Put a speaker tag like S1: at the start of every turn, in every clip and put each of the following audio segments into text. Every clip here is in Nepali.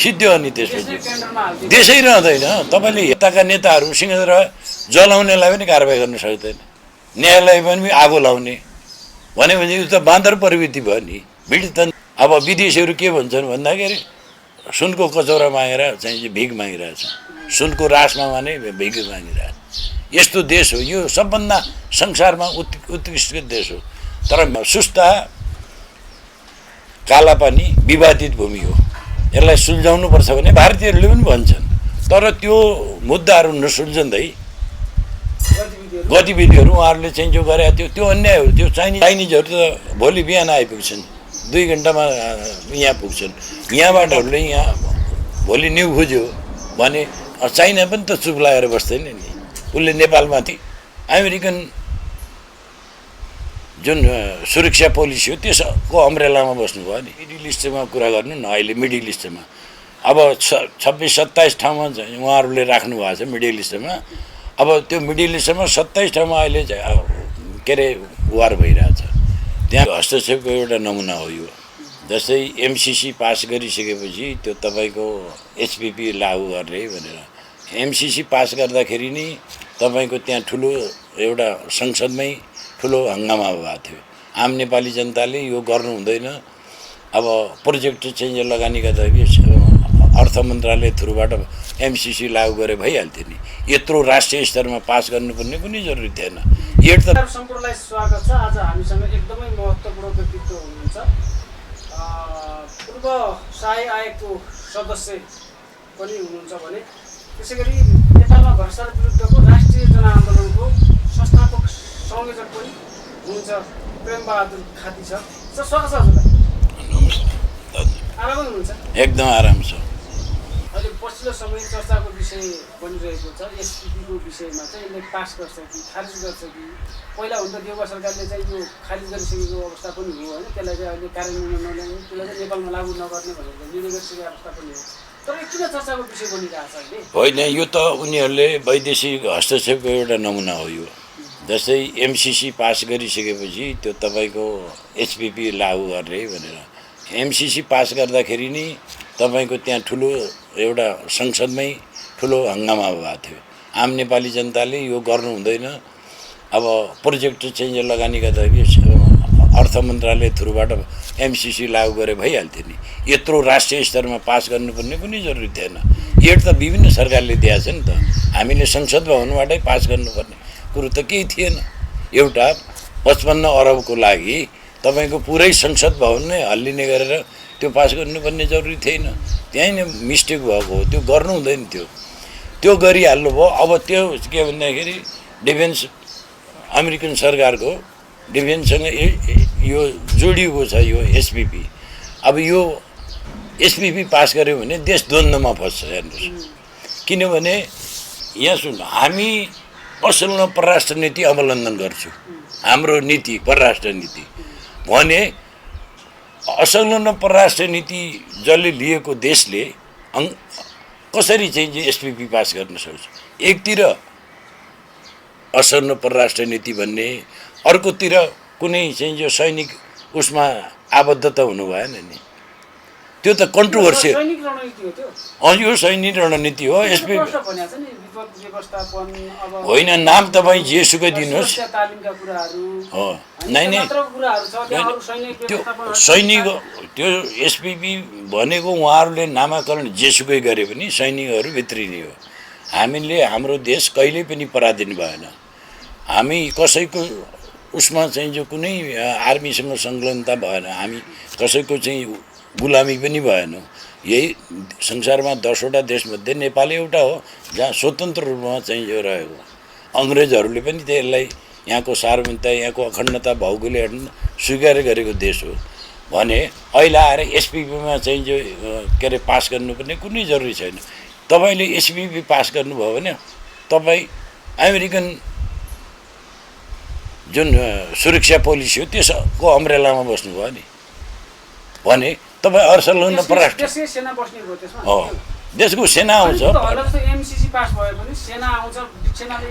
S1: सिद्धियो अनि त्यसपछि देशै रहँदैन। तपाईँले यताका नेताहरूसँग जलाउनेलाई पनि कारबाही गर्न सक्दैन, न्यायालय पनि आगो लाउने भनेपछि यो त बाँदर प्रवृत्ति भयो नि। अब विदेशीहरू के भन्छन् भन्दाखेरि सुनको कचौरा मागेर चाहिँ भिख मागिरहेछ, सुनको रासमा भने भिख मागिरहेछ। यस्तो देश हो यो, सबभन्दा संसारमा उत्कृष्ट देश हो। तर सुस्ता कालापानी विवादित भूमि हो, यसलाई सुल्झाउनुपर्छ भने भारतीयहरूले पनि भन्छन्। तर त्यो मुद्दाहरू नसुल्झँदै गतिविधिहरू उहाँहरूले चाहिँ जो गरे त्यो अन्याय हो। त्यो चाइनिजहरू त भोलि बिहान आइपुग्छन्, 2 घन्टामा यहाँ पुग्छन्। यहाँबाटहरूले यहाँ भोलि न्यु खोज्यो भने चाइना पनि त चुप लागेर बस्दैन नि। उसले नेपालमाथि अमेरिकन जुन सुरक्षा पोलिसी हो त्यसको अम्ब्रेलामा बस्नुभयो नि। मिडल इस्टमा कुरा गर्नु न, अहिले मिडल इस्टमा अब 26-27 ठाउँमा उहाँहरूले राख्नु भएको छ मिडल इस्टमा। अब त्यो मिडल इस्टमा 27 ठाउँमा अहिले के अरे वार भइरहेछ। त्यहाँ हस्तक्षेपको एउटा नमुना हो यो। जस्तै एमसिसी पास गरिसकेपछि त्यो तपाईँको एचपिपी लागू गर्ने भनेर एमसिसी पास गर्दाखेरि नि तपाईँको त्यहाँ ठुलो एउटा संसदमै ठुलो हङ्गामा भएको थियो। आम नेपाली जनताले यो गर्नु हुँदैन, अब प्रोजेक्ट चेन्ज लगानी गर्दाखेरि अर्थ मन्त्रालय थ्रुबाट एमसिसी लागू गरे भइहाल्थ्यो नि। यत्रो राष्ट्रिय स्तरमा पास गर्नुपर्ने कुनै जरुरी थिएन। यो त
S2: सम्पूर्णलाई स्वागत छ। आज हामीसँग एकदमै महत्त्वपूर्ण व्यक्तित्व हुनुहुन्छ, पूर्व सहाय आयोगको सदस्य पनि हुनुहुन्छ भने त्यसै गरी नेपालमा भ्रष्टाचार विरुद्धको राष्ट्रिय जनआन्दोलनको संस्थापक संयोजक पनि हुनुहुन्छ प्रेमबहादुर खाती छ। सर स्वागत छ हजुरलाई। आरामै हुनुहुन्छ?
S1: एकदम आराम छ।
S2: अहिले पछिल्लो समय चर्चाको विषय बनिरहेको छ एसपिपीको विषयमा चाहिँ यसले पास गर्छ कि खारिज गर्छ कि। पहिला हुन त देउवा सरकारले चाहिँ यो खारिज गरिसकेको अवस्था पनि हो होइन, त्यसलाई चाहिँ अहिले कार्यान्वयन नल्याउने, त्यसलाई चाहिँ नेपालमा लागू नगर्ने भनेर निर्णय गरिसकेको अवस्था पनि हो। तर किन चर्चाको विषय बनिरहेको छ अहिले?
S1: होइन, यो त उनीहरूले वैदेशिक हस्तक्षेपको एउटा नमुना हो यो। जस्तै एमसिसी पास गरिसकेपछि त्यो तपाईँको एचपिपी लागू गर्ने भनेर एमसिसी पास गर्दाखेरि नि तपाईँको त्यहाँ ठुलो एउटा संसदमै ठुलो हङ्गामा भएको थियो। आम नेपाली जनताले यो गर्नु हुँदैन, अब प्रोजेक्ट चेन्ज लगानी गर्दाखेरि अर्थ मन्त्रालय थ्रुबाट एमसिसी लागू गरे भइहाल्थ्यो नि। यत्रो राष्ट्रिय स्तरमा पास गर्नुपर्ने कुनै जरुरी थिएन। एड त विभिन्न सरकारले दिएको छ नि त, हामीले संसद भवनबाटै पास गर्नुपर्ने कुरो त केही थिएन। एउटा 55 अरबको लागि तपाईँको पुरै संसद भवन नै हल्लिने गरेर त्यो पास गर्नुपर्ने जरुरी थिएन। त्यहीँ नै मिस्टेक भएको हो, त्यो गर्नु हुँदैन थियो। त्यो गरिहाल्नु भयो। अब त्यो के भन्दाखेरि डिफेन्स अमेरिकन सरकारको डिफेन्ससँग यो जोडिएको छ यो एसपिपी। अब यो एसपिपी पास गर्यो भने देश द्वन्द्वमा फस्छ। हेर्नुहोस्, किनभने यहाँ सुन, हामी असलमा परराष्ट्र नीति अवलम्बन गर्छौँ। हाम्रो नीति परराष्ट्र नीति भने असलमा परराष्ट्र नीति जसले लिएको देशले कसरी चाहिँ एसपिपी पास गर्न सक्छ? एकतिर असलमा परराष्ट्र नीति भन्ने, अर्कोतिर कुनै चाहिँ जो सैनिक उसमा आबद्धता हुनु भएन नि। त्यो त कन्ट्रोभर्सियल यो सैनिक रणनीति हो। एसपी होइन, नाम तपाईँ जेसुकै दिनुहोस् हो। नै त्यो सैनिक त्यो एसपिपी भनेको उहाँहरूले नामाकरण जेसुकै गरे पनि सैनिकहरू भित्रिने हो। हामीले हाम्रो देश कहिल्यै पनि पराधीन भएन। हामी कसैको उसमा चाहिँ जो कुनै आर्मीसँग संलग्नता भएन, हामी कसैको चाहिँ गुलामी पनि भएन। यही संसारमा 10वटा देशमध्ये नेपाल एउटा हो जहाँ स्वतन्त्र रूपमा चाहिँ यो रहेको। अङ्ग्रेजहरूले पनि त्यसलाई यहाँको सार्वभौमता, यहाँको अखण्डता, भौगोलिक स्वीकार गरेको देश हो भने अहिले आएर एसपिपीमा चाहिँ जो के अरे पास गर्नुपर्ने कुनै जरुरी छैन। तपाईँले एसपिपी पास गर्नुभयो भने तपाईँ अमेरिकन जुन सुरक्षा पोलिसी हो त्यसको अम्ब्रेलामा बस्नुभयो नि भने तपाईँ अर्सलन परराष्ट्र हो, देशको सेना आउँछ।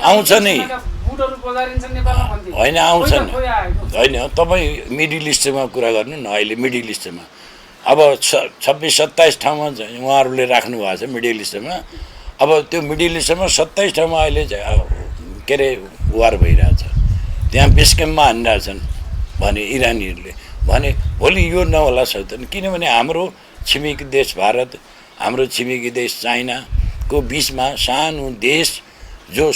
S1: आउँछ नै होइन, आउँछ नि। होइन, तपाईँ मिडल इस्टमा कुरा गर्नु न। अहिले मिडल इस्टमा अब 26-27 ठाउँमा उहाँहरूले राख्नु भएको छ मिडल इस्टमा। अब त्यो मिडल इस्टमा 27 ठाउँमा अहिले के अरे वार भइरहेछ, त्यहाँ बेस क्याम्पमा हानिरहेछन् भने इरानीहरूले भने भोलि यो नहोला सक्दैन। किनभने हाम्रो छिमेकी देश भारत, हाम्रो छिमेकी देश चाइनाको बिचमा सानो देश जो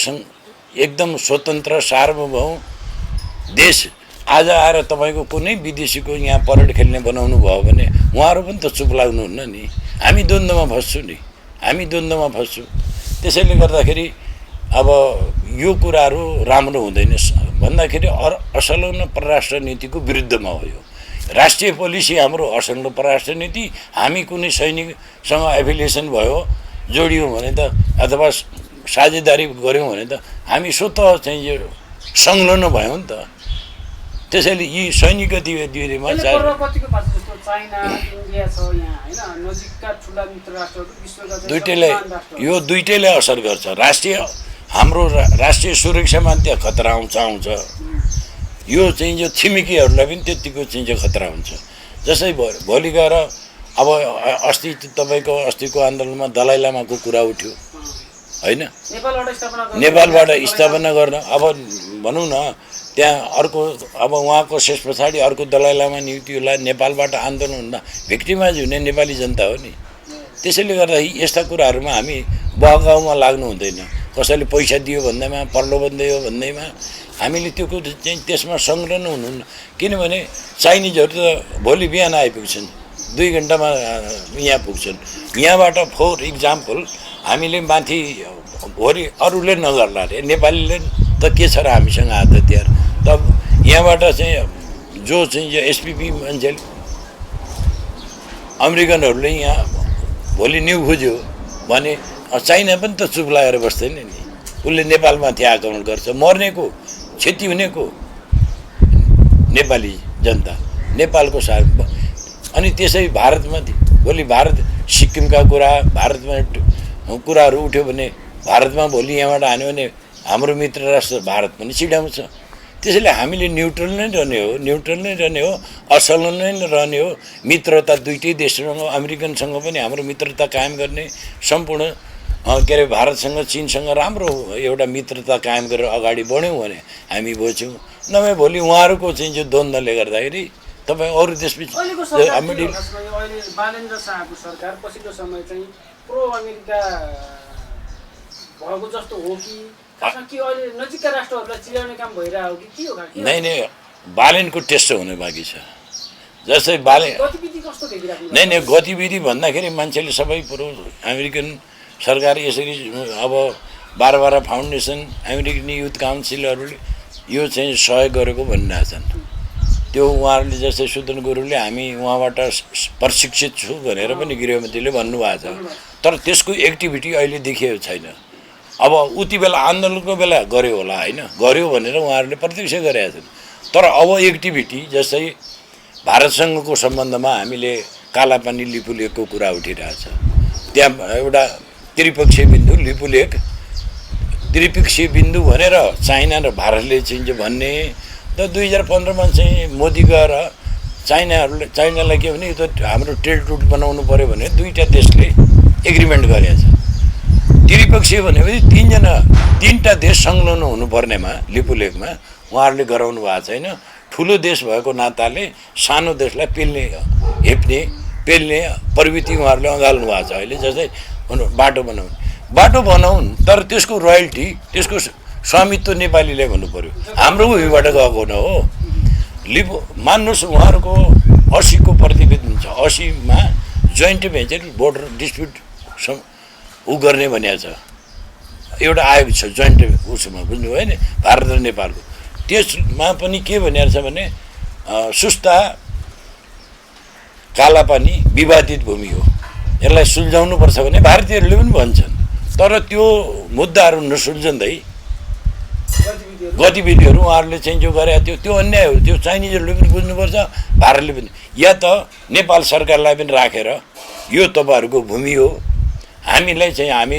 S1: एकदम स्वतन्त्र सार्वभौम देश आज आएर तपाईँको कुनै विदेशीको यहाँ परेड खेल्ने बनाउनु भयो भने उहाँहरू पनि त चुप लाग्नुहुन्न नि। हामी द्वन्द्वमा फस्छौँ नि, हामी द्वन्द्वमा फस्छौँ। त्यसैले गर्दाखेरि अब यो कुराहरू राम्रो हुँदैन भन्दाखेरि असंलग्न परराष्ट्र नीतिको विरुद्धमा हो। यो राष्ट्रिय पोलिसी हाम्रो असंलग्न परराष्ट्र नीति, हामी कुनै सैनिकसँग एफिलिएसन भयो जोडियौँ भने त अथवा साझेदारी गऱ्यौँ भने त हामी स्वतः चाहिँ यो संलग्न भयौँ नि त। त्यसैले यी सैनिक गतिविधिमा दुइटैले असर गर्छ। हाम्रो राष्ट्रिय सुरक्षामा त्यहाँ खतरा आउँछ। यो चाहिँ जो छिमेकीहरूलाई पनि त्यतिको चाहिँ खतरा हुन्छ। जसै भोलि गएर अब अस्तिको आन्दोलनमा दलाई लामाको कुरा उठ्यो होइन, नेपालबाट स्थापना गर्न। अब भनौँ न त्यहाँ अर्को अब उहाँको शेष पछाडि अर्को दलाई लामा नियुक्तिलाई नेपालबाट आन्दोलन हुँदा भिक्टिमाइज हुने नेपाली जनता हो नि। त्यसैले गर्दा यस्ता कुराहरूमा हामी बहकाउमा लाग्नु हुँदैन। कसैले पैसा दियो भन्दैमा, प्रलोभन दियो भन्दैमा हामीले त्यो कुरो चाहिँ त्यसमा संलग्न हुनुहुन्न। किनभने चाइनिजहरू त भोलि बिहान आइपुग्छन्, 2 घन्टामा यहाँ पुग्छन्। यहाँबाट फर इक्जाम्पल हामीले माथि भोलि अरूले नगर्ला अरे, नेपालीले त के छ र हामीसँग हात हतियार। तब यहाँबाट चाहिँ जो चाहिँ यो एसपिपी मान्छेले अमेरिकनहरूले यहाँ भोलि न्यु खोज्यो भने चाइना पनि त चुप लागेर बस्दैन नि। उसले नेपालमाथि आक्रमण गर्छ, मर्नेको क्षति हुनेको नेपाली जनता, नेपालको साथ। अनि त्यसै भारतमा भोलि भारत सिक्किमका कुरा, भारतमा कुराहरू उठ्यो भने भारतमा भोलि यहाँबाट हान्यो भने हाम्रो मित्र राष्ट्र भारत पनि चिडाउँछ। त्यसैले हामीले न्युट्रल नै रहने हो, असंलग्न नै रहने हो। मित्रता दुईटै देशसँग, अमेरिकनसँग पनि हाम्रो मित्रता कायम गर्ने, सम्पूर्ण के अरे भारतसँग चीनसँग राम्रो एउटा मित्रता कायम गरेर अगाडि बढ्यौँ भने हामी बचौँ। नभए भोलि उहाँहरूको चाहिँ जो द्वन्द्वले गर्दाखेरि तपाईँ अरू देशबिच
S2: बालेन्द्र शाहको सरकार पछिल्लो समय चाहिँ प्रो अमेरिका भएको जस्तो हो कि अहिले नजिकका राष्ट्रहरूलाई चिराउने काम भइरहेको हो कि के हो?
S1: नै बालेनको टेस्ट हुने बाँकी छ। जस्तै
S2: गतिविधि कस्तो देखिरहेको?
S1: नै गतिविधि भन्दाखेरि मान्छेले सबै पुरो अमेरिकन सरकार यसरी अब 12 फाउन्डेसन, अमेरिकन युथ काउन्सिलहरूले यो चाहिँ सहयोग गरेको भनिरहेछन्। त्यो उहाँहरूले जस्तै सुदन गुरुङले हामी उहाँबाट प्रशिक्षित छु भनेर पनि गृहमन्त्रीले भन्नुभएको छ। तर त्यसको एक्टिभिटी अहिले देखिएको छैन। अब उति बेला आन्दोलनको बेला गर्यो होला होइन, गर्यो भनेर उहाँहरूले प्रत्यक्ष गरेका छन्। तर अब एक्टिभिटी जस्तै भारतसँगको सम्बन्धमा हामीले कालापानी लिपुलेकको कुरा उठिरहेछ। त्यहाँ एउटा त्रिपक्षीय बिन्दु भनेर चाइना र भारतले चाहिँ भन्ने त 2015मा चाहिँ मोदी गएर चाइनालाई के भने यो त हाम्रो ट्रेड रुट बनाउनु पर्यो भने दुईटा देशले एग्रिमेन्ट गरेछ। त्रिपक्षीय भनेपछि 3टा देश संलग्न हुनुपर्नेमा लिपुलेकमा उहाँहरूले गराउनु भएको छैन। ठुलो देश भएको नाताले सानो देशलाई पेल्ने प्रवृत्ति उहाँहरूले अँगाल्नु भएको छ अहिले। जस्तै बाटो बनाउन् तर त्यसको रोयल्टी, त्यसको स्वामित्व नेपालीले भन्नु पर्यो, हाम्रो उयोबाट गएको न हो। मान्नुहोस् उहाँहरूको 80 को प्रतिवेदन छ, 80मा जोइन्ट भेन्चर बोर्डर डिस्प्युट गर्ने भनेको छ। एउटा आयोग छ जोइन्ट उसमा, बुझ्नुभयो नि, भारत र नेपालको। त्यसमा पनि के भनेको छ भने सुस्ता कालापानी विवादित भूमि हो, यसलाई सुल्झाउनुपर्छ भने भारतीयहरूले पनि भन्छन्। तर त्यो मुद्दाहरू नसुल्झँदै गतिविधिहरू उहाँहरूले चाहिँ जो गरे त्यो अन्याय हो। त्यो चाइनिजहरूले पनि बुझ्नुपर्छ, भारतले पनि। या त नेपाल सरकारलाई पनि राखेर यो तपाईँहरूको भूमि हो, हामीलाई चाहिँ हामी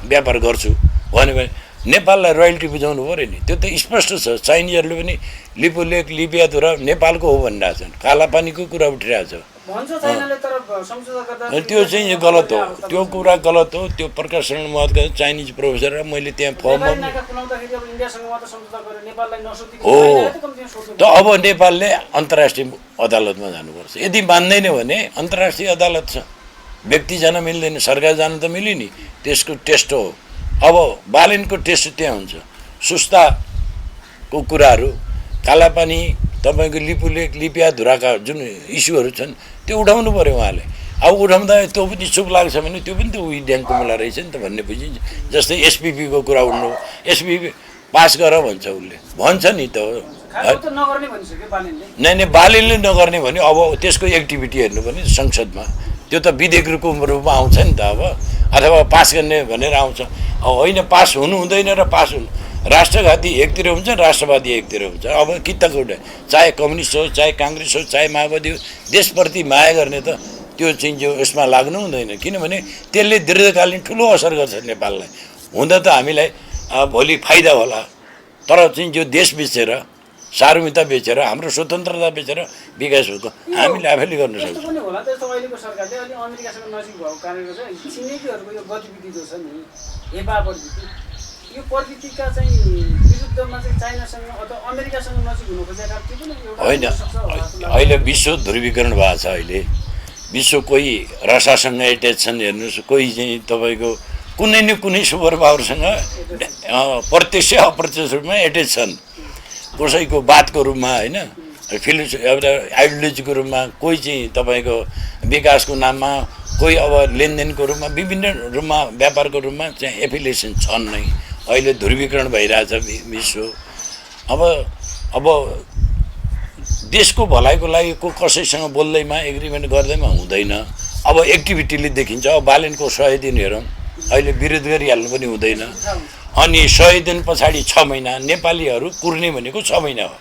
S1: व्यापार गर्छु भन्यो भने नेपाललाई रोयल्टी बुझाउनु पऱ्यो नि। त्यो त स्पष्ट छ। चाइनिजहरूले पनि लिपुलेक लिपियातुरा नेपालको हो भनिरहेछन्, कालापानीको कुरा उठिरहेछ।
S2: भन्छ चाइनाले तर सम्झौता गर्दा
S1: त्यो चाहिँ गलत हो, त्यो कुरा गलत हो। त्यो प्रकाश शरण महतका चाइनिज प्रोफेसर र मैले त्यहाँ फर्ममा त अब नेपालले अन्तर्राष्ट्रिय अदालतमा जानुपर्छ। यदि मान्दैन भने अन्तर्राष्ट्रिय अदालत छ, व्यक्ति जान मिल्दैन, सरकार जान त मिल्यो नि, त्यसको टेस्ट हो। अब बालेनको टेस्ट त्यहाँ हुन्छ। सुस्ताको कुराहरू, कालापानी, तपाईँको लिपुलेक, लिपिया धुराका जुन इस्युहरू छन् त्यो उठाउनु पऱ्यो उहाँले। अब उठाउँदा त्यो पनि चुप लाग्छ भने त्यो पनि त उही ड्याङको मुला रहेछ नि त भन्ने बुझिन्छ। जस्तै एसपिपीको कुरा उठ्नु, एसपिपी पास गर भन्छ, उसले भन्छ नि त। नै बालेनले नगर्ने भने अब त्यसको एक्टिभिटी हेर्नु पनि संसदमा त्यो त विधेयकको रूपमा आउँछ नि त। अब अथवा पास गर्ने भनेर आउँछ। अब होइन, पास हुनु हुँदैन र पास हुनु, राष्ट्रघाती एकतिर हुन्छ, राष्ट्रवादी एकतिर हुन्छ। अब किताको चाहे कम्युनिस्ट होस्, चाहे काङ्ग्रेस होस्, चाहे माओवादी होस्, देशप्रति माया गर्ने त त्यो चाहिँ जो यसमा लाग्नु हुँदैन। किनभने त्यसले दीर्घकालीन ठुलो असर गर्छ नेपाललाई। हुँदा त हामीलाई भोलि फाइदा होला, तर चाहिँ जो देश बेचेर, सार्वभौमिकता बेचेर, हाम्रो स्वतन्त्रता बेचेर विकास भएको हामीले आफैले गर्न सक्छौँ।
S2: यस्तो पनि होला त्यस्तो अहिलेको सरकारले अलि अमेरिकासँग नजिक भएको कारणले चाहिँ छिमेकीहरूको यो गतिविधि जो छ नि, हेपा प्रवृत्ति, यो प्रवृत्तिका चाहिँ विरुद्धमा चाहिँ चाइनासँग अथवा अमेरिकासँग नजिक हुनु खोजेका त्यो पनि एउटा
S1: होइन। अहिले विश्व ध्रुवीकरण भएको छ। अहिले विश्व कोही रसासँग एट्याच छन्, हेर्नुहोस्, कोही चाहिँ तपाईँको कुनै न कुनै सुपर पावरसँग प्रत्यक्ष अप्रत्यक्ष रूपमा एट्याच छन्। कसैको बातको रूपमा, होइन, एउटा आइडियोलोजीको रूपमा, कोही चाहिँ तपाईँको विकासको नाममा, कोही अब लेनदेनको रूपमा, विभिन्न रूपमा, व्यापारको रूपमा चाहिँ एफिलिएसन छन् नै। अहिले ध्रुवीकरण भइरहेछ विश्व। अब देशको भलाइको लागि को कसैसँग बोल्दैमा, एग्रिमेन्ट गर्दैमा हुँदैन। अब एक्टिभिटीले देखिन्छ। अब बालेनको 100 दिन हेरौँ, अहिले विरोध गरिहाल्नु पनि हुँदैन। अनि 100 दिन पछाडि 6 महिना नेपालीहरू कुर्ने भनेको 6 महिना हो।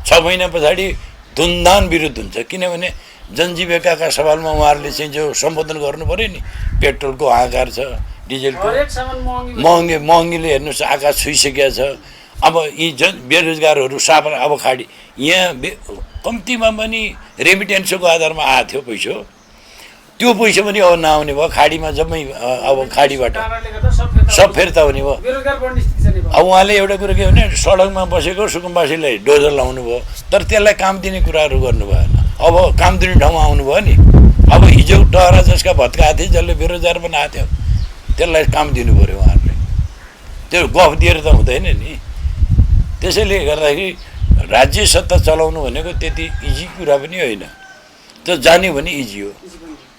S1: 6 महिना पछाडि धुमधाम विरोध हुन्छ। किनभने जनजीविकाका सवालमा उहाँहरूले चाहिँ जो सम्बोधन गर्नु पऱ्यो नि, पेट्रोलको हाहाकार छ, डिजेलको महँगीले हेर्नुहोस् आकाश छुइसकेको छ। अब यी बेरोजगारहरू साफ अब खाडी यहाँ कम्तीमा पनि रेमिटेन्सको आधारमा आएको थियो पैसा, त्यो पैसा पनि अब नआउने भयो। खाडीमा जम्मै अब खाडीबाट सब फिर्ता हुने भयो। अब उहाँले एउटा कुरो के भने सडकमा बसेको सुकुम्बासीलाई डोजर लाउनु भयो, तर त्यसलाई काम दिने कुराहरू गर्नु भएन। अब काम दिने ठाउँमा आउनु भयो नि। अब हिजो टहरा जसका भत्काएको थिए, जसले बेरोजगार बनाएको थियो, त्यसलाई काम दिनु पऱ्यो उहाँहरूले। त्यो गफ दिएर त हुँदैन नि। त्यसैले गर्दाखेरि राज्य सत्ता चलाउनु भनेको त्यति इजी कुरा पनि होइन। त्यो जान्यो भने इजी हो।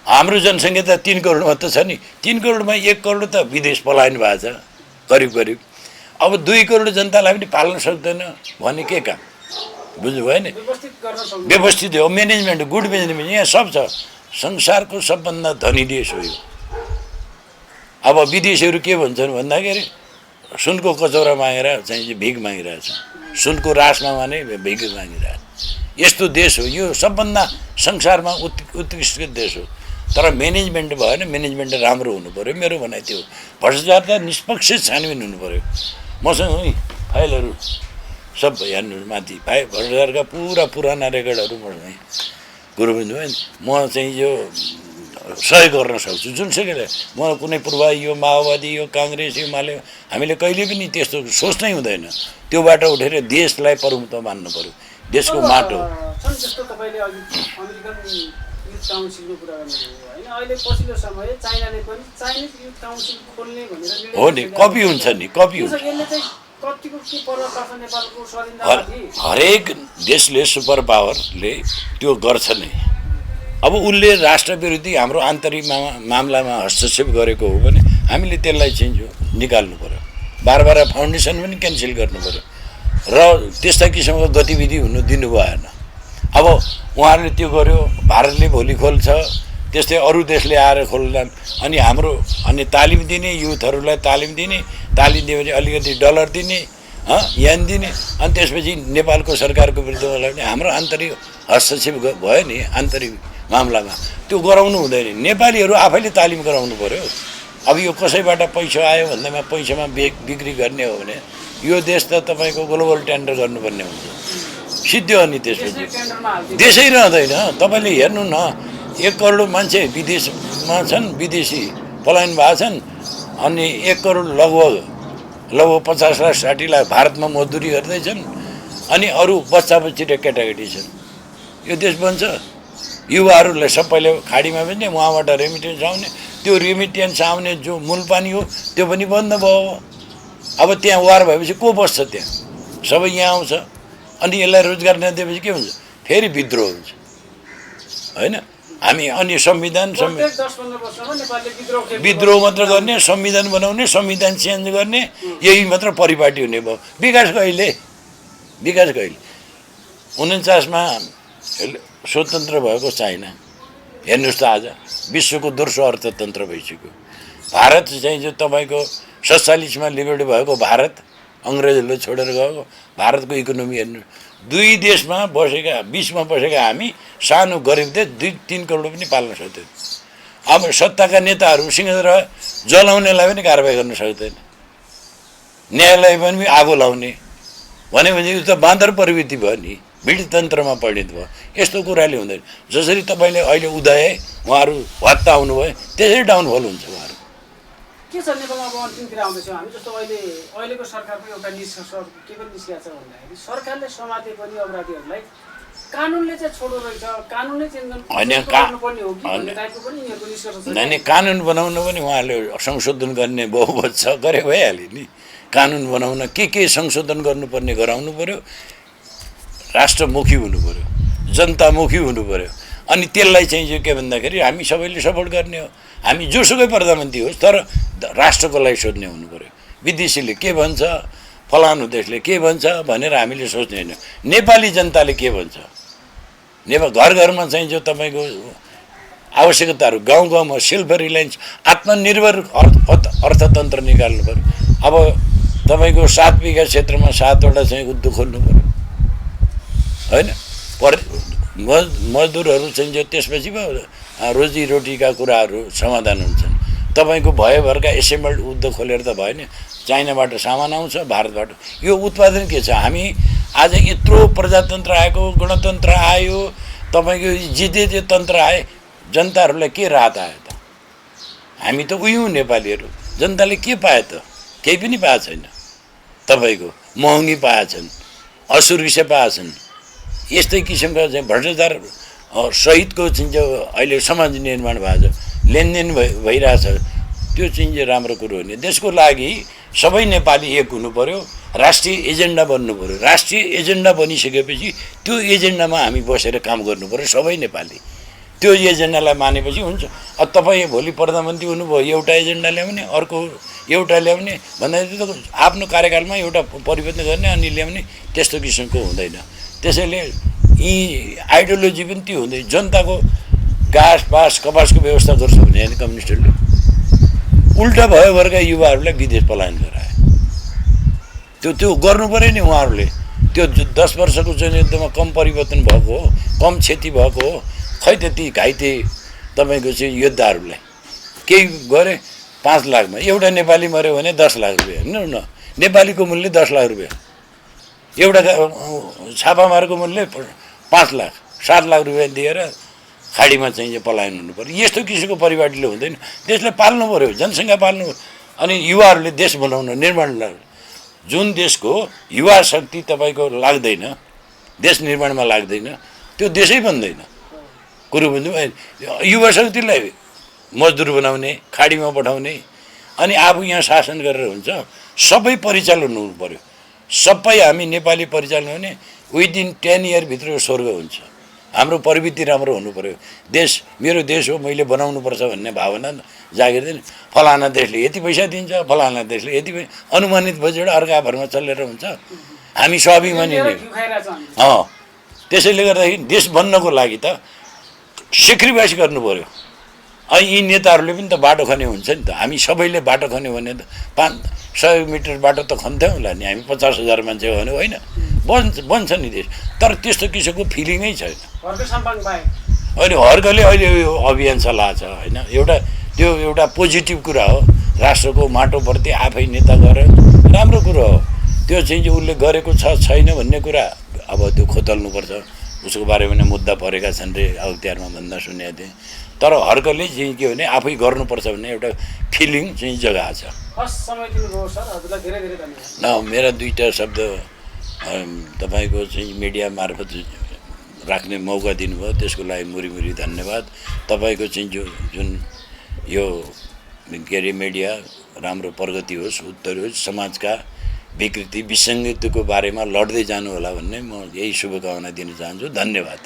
S1: हाम्रो जनसङ्ख्या त 3 करोड मात्र छ नि। 3 करोडमा 1 करोड त विदेश पलायन भएको छ करिब। अब 2 करोड जनतालाई पनि पाल्न सक्दैन भने के काम? बुझ्नुभयो नि? व्यवस्थित हो, म्यानेजमेन्ट, गुड म्यानेजमेन्ट यहाँ सब छ। संसारको सबभन्दा धनी देश हो यो। अब विदेशीहरू के भन्छन् भन्दाखेरि सुनको कचौरा मागेर चाहिँ भिख मागिरहेछ, सुनको रासमा माने भिख मागिरहेछ। यस्तो देश हो यो, सबभन्दा संसारमा उत्कृष्ट देश हो। तर म्यानेजमेन्ट भएन, म्यानेजमेन्ट राम्रो हुनु पऱ्यो। मेरो भनाइ त्यो भ्रष्टाचार त निष्पक्ष छानबिन हुनु पऱ्यो। मसँग फाइलहरू सब हेर्नु माथि, भ्रष्टाचारका पुरा पुराना रेकर्डहरू मसँग कुरो बुझ्नुभयो नि। म चाहिँ यो सहयोग गर्न सक्छु जुनसुकैले। म कुनै पूर्वाई, यो माओवादी, यो काङ्ग्रेस, यो माले, हामीले कहिले पनि त्यस्तो सोच्नै हुँदैन। त्यो बाटो उठेर देशलाई प्रमुख मान्नु पऱ्यो। देशको माटो
S2: छन् जस्तो तपाईँले अघि अमेरिकन युथ काउन्सिलको कुरा गर्नुभयो होइन। अहिले पछिल्लो समय चाइनाले पनि चाइनिज युथ काउन्सिल खोल्ने भनेर
S1: हो नि, कपी हुन्छ नि, कपी हुन्छ।
S2: यसले चाहिँ कतिको के प्रभाव पार्छ नेपालको स्वाधीनतामाथि?
S1: हरेक देशले, सुपर पावरले त्यो गर्छ नै। अब उसले राष्ट्र विरोधी हाम्रो आन्तरिक मामलामा हस्तक्षेप गरेको हो भने हामीले त्यसलाई चाहिँ निकाल्नु पऱ्यो। बार फाउन्डेसन पनि क्यान्सल गर्नु पऱ्यो र त्यस्ता किसिमको गतिविधि हुनु दिनु भएन। अब उहाँहरूले त्यो गर्यो, भारतले भोलि खोल्छ, त्यस्तै अरू देशले आएर खोल्लान्। अनि तालिम दिने, युथहरूलाई तालिम दिने, तालिम दियो भने अलिकति डलर दिने, यान दिने, अनि त्यसपछि नेपालको सरकारको विरुद्धमा लाग्ने। हाम्रो आन्तरिक हस्तक्षेप भयो नि आन्तरिक मामलामा, त्यो गराउनु हुँदैन। नेपालीहरू आफैले तालिम गराउनु पऱ्यो। अब यो कसैबाट पैसा आयो भन्दैमा पैसामा बिक्री गर्ने हो भने यो देश त तपाईँको ग्लोबल टेन्डर गर्नुपर्ने हुन्छ। सिद्धियो अनि त्यसपछि
S2: त्यसले टेन्डरमा हाल्दियो।
S1: देशै रहँदैन। तपाईँले हेर्नु न 1 करोड मान्छे विदेशमा छन्, विदेशी पलायन भएको छन्, अनि 1 करोड लगभग 50 लाख 60 लाख भारतमा मजदुरी गर्दैछन्, अनि अरू बच्चा बच्ची र केटाकेटी छन्। यो देश बन्छ? युवाहरूलाई सबैले खाडीमा पनि उहाँबाट रेमिटेन्स आउने, त्यो रेमिटेन्स आउने जो मूलपानी हो त्यो पनि बन्द भयो। अब त्यहाँ वार भएपछि को बस्छ? त्यहाँ सबै यहाँ आउँछ, अनि यसलाई रोजगार नदिएपछि के हुन्छ? फेरि विद्रोह हुन्छ होइन? हामी अनि संविधान
S2: प्रत्येक 10-15 वर्षमा नेपालले
S1: विद्रोह मात्र गर्ने, संविधान बनाउने, संविधान चेन्ज गर्ने, यही मात्र परिपाटी हुने भयो। विकास कहिले? 49मा स्वतन्त्र भएको चाइना हेर्नुहोस् त आज विश्वको दोस्रो अर्थतन्त्र भइसक्यो। भारत चाहिँ जो तपाईँको 47मा लिबरेट भएको भारत अङ्ग्रेजहरूले छोडेर गएको भारतको इकोनोमी हेर्नु, 2 देशमा बसेका 20मा बसेका हामी सानो गरिब देश 2-3 करोड पनि पाल्न सक्दैन। अब सत्ताका नेताहरू सिंहदर जलाउनेलाई पनि कारबाही गर्न सक्दैन, न्यायालय पनि आगो लाउने भनेपछि यो त बाँदर प्रवृत्ति भयो नि, भिडतन्त्रमा परिणत भयो। यस्तो कुराले हुँदैन। जसरी तपाईँले अहिले उदय उहाँहरू हत्ता आउनुभयो त्यसरी डाउनफल हुन्छ उहाँहरू।
S2: के छ नेपालमा अब अन्तिमतिर आउँदैछौँ हामी। जस्तो अहिलेको सरकारको एउटा निष्कर्ष के पनि निस्किएको छ भन्दाखेरि सरकारले समाते पनि अपराधीहरूलाई कानुनले चाहिँ छोडो रहेछ, कानुनले चेन्ज गर्नुपर्ने हो कि भन्ने टाइपको पनि यिनीहरूको निष्कर्ष छ।
S1: नै कानुन बनाउन पनि उहाँहरूले संशोधन गर्ने बहुमत छ, गरे भइहाल्यो नि। कानुन बनाउन के संशोधन गर्नुपर्ने गराउनु पर्यो, राष्ट्रमुखी हुनु पर्यो, जनतामुखी हुनु पर्यो। अनि त्यसलाई चाहिँ के भन्दाखेरि हामी सबैले सपोर्ट गर्ने हो। हामी जोसुकै प्रधानमन्त्री होस् तर राष्ट्रको लागि सोध्ने हुनु पर्यो। विदेशीले के भन्छ, फलानु देशले के भन्छ भनेर हामीले सोच्ने होइन। नेपाली जनताले के भन्छ, नेपाल घर घरमा चाहिँ जो तपाईँको आवश्यकताहरू, गाउँ गाउँमा सेल्फ रिलायन्स आत्मनिर्भर अर्थतन्त्र निकाल्नु पर्यो। अब तपाईँको 7 बिघा क्षेत्रमा 7वटा चाहिँ उद्योग खोल्नु पर्यो होइन? मजदुरहरू चाहिँ जो त्यसपछि रोजीरोटीका कुराहरू समाधान हुन्छन्। तपाईँको भयभरका एसेम्बल्ड उद्योग खोलेर त भएन। चाइनाबाट सामान आउँछ, भारतबाट यो उत्पादन के छ? हामी आज यत्रो प्रजातन्त्र आएको, गणतन्त्र आयो, तपाईँको जिते तन्त्र आए, जनताहरूलाई के राहत आयो त? हामी त उयौँ नेपालीहरू, जनताले के पाए त? केही पनि पाएको छैन। तपाईँको महँगी पाएछन्, असुरक्षित पाएछन्, यस्तै किसिमका चाहिँ भ्रष्टाचार सहितको चाहिँ जो अहिले समाज निर्माण भएको छ, लेनदेन भइरहेछ, त्यो चाहिँ राम्रो कुरो हो नि। देशको लागि सबै नेपाली एक हुनु पर्यो, राष्ट्रिय एजेन्डा बन्नु पर्यो। राष्ट्रिय एजेन्डा बनिसकेपछि त्यो एजेन्डामा हामी बसेर काम गर्नु पर्यो सबै नेपाली। त्यो एजेन्डालाई मानेपछि हुन्छ। अब तपाईँ भोलि प्रधानमन्त्री हुनुभयो, एउटा एजेन्डा ल्याउने, अर्को एउटा ल्याउने भन्दाखेरि त आफ्नो कार्यकालमा एउटा परिवर्तन गर्ने अनि ल्याउने, त्यस्तो किसिमको हुँदैन। त्यसैले यी आइडियोलोजी पनि त्यो हुँदैन। जनताको घाँस बाँस कपासको व्यवस्था गर्छ भने होइन कम्युनिस्टहरूले, उल्टा भयो भएका युवाहरूलाई विदेश पलायन गराए। त्यो गर्नु पऱ्यो नि उहाँहरूले। त्यो 10 वर्षको जनयुद्धमा कम परिवर्तन भएको हो, कम क्षति भएको हो, खै त्यति घाइते तपाईँको चाहिँ योद्धाहरूलाई केही गरे 5 लाखमा। एउटा नेपाली मऱ्यो भने 10 लाख रुपियाँ, हेर्नु न, नेपालीको मूल्य 10 लाख रुपियाँ, एउटा छापामारको मूल्य 5 लाख 7 लाख रुपियाँ दिएर खाडीमा चाहिँ पलायन हुनु पर्यो। यस्तो किसिमको परिपाटीले हुँदैन। देशलाई पाल्नु पऱ्यो, जनसङ्ख्या पाल्नु, अनि युवाहरूले देश बनाउन निर्माण। जुन देशको युवा शक्ति तपाईँको लाग्दैन, देश निर्माणमा लाग्दैन, त्यो देशै बन्दैन। कुरो बुझ्नु, युवा शक्तिलाई मजदुर बनाउने, खाडीमा पठाउने, अनि आफू यहाँ शासन गरेर हुन्छ। सबै परिचालन हुनु पर्यो, सबै हामी नेपाली परिचालन हुने। विदिन 10 इयरभित्र स्वर्ग हुन्छ। हाम्रो प्रवृत्ति राम्रो हुनु पर्यो। देश मेरो देश हो, मैले बनाउनुपर्छ भन्ने भावना जागिर्दैन। फलाना देशले यति पैसा दिन्छ, फलाना देशले यति अनुमानित बजेट अर्का भरमा चलेर हुन्छ। हामी स्वाभिमानी नै। त्यसैले गर्दाखेरि देश बन्नको लागि त सेक्रिफाइस गर्नु पर्यो। अनि यी नेताहरूले पनि त बाटो खने हुन्छ नि त। हामी सबैले बाटो खन्यो भने त 500 मिटर बाटो त खन्थ्यौँ होला नि। हामी 50,000 मान्छे हो भने होइन, बन्छ नि देश। तर त्यस्तो किसिमको फिलिङै छैन। अहिले हर्कले अहिले यो अभियान चलाएको छ होइन। त्यो एउटा पोजिटिभ कुरा हो। राष्ट्रको माटोप्रति आफै नेता गरेर राम्रो कुरो हो। त्यो चाहिँ उसले गरेको छ छैन भन्ने कुरा अब त्यो खोतल्नुपर्छ, उसको बारेमा नै मुद्दा परेका छन् रे अख्तियारमा भन्दा सुनेको थिएँ। तर हर्कले चाहिँ के भने आफै गर्नुपर्छ भन्ने एउटा फिलिङ चाहिँ जग्गा छ।
S2: हस्, समय दिनुभयो सर, हजुरलाई धेरै धेरै धन्यवाद।
S1: मेरा दुईवटा शब्द तपाईँको चाहिँ मिडिया मार्फत राख्ने मौका दिनुभयो, त्यसको लागि मुरी धन्यवाद। तपाईँको चाहिँ जुन यो के अरे मिडिया राम्रो प्रगति होस्, उत्तर होस्, समाजका विकृति विसङ्गतिको बारेमा लड्दै जानु होला भन्ने म यही शुभकामना दिन चाहन्छु। धन्यवाद।